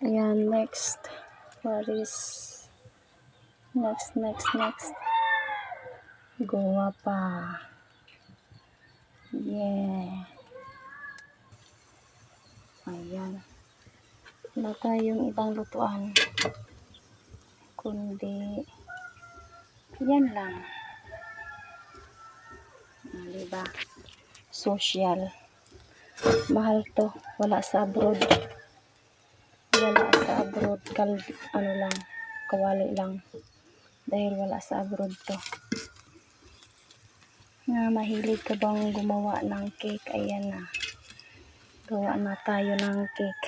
Ayan, next. What is next? Goa pa. Yeah. Ayan. Wala tayong ibang lutuan. Kundi, yan lang. Diba? Social. Mahal to. Wala sa abroad. Ano lang. Kawali lang. Dahil wala sa abroad to. Mahilig ka bang gumawa ng cake? Ayan na. Gawa na tayo ng cake.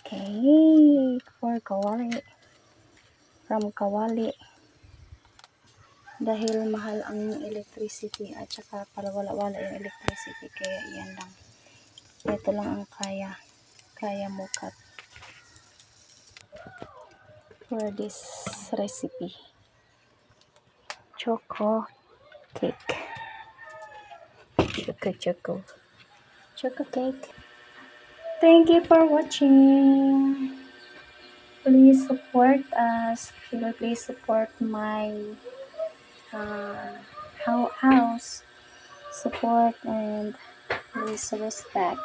Cake for kawali. From kawali. Dahil mahal ang electricity at saka wala yung electricity. Kaya yan lang. Ito lang ang kaya mo cut for this recipe. Choco cake. Choco cake. Thank you for watching. Please support us. Please support my house. Support and please respect.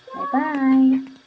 Bye bye.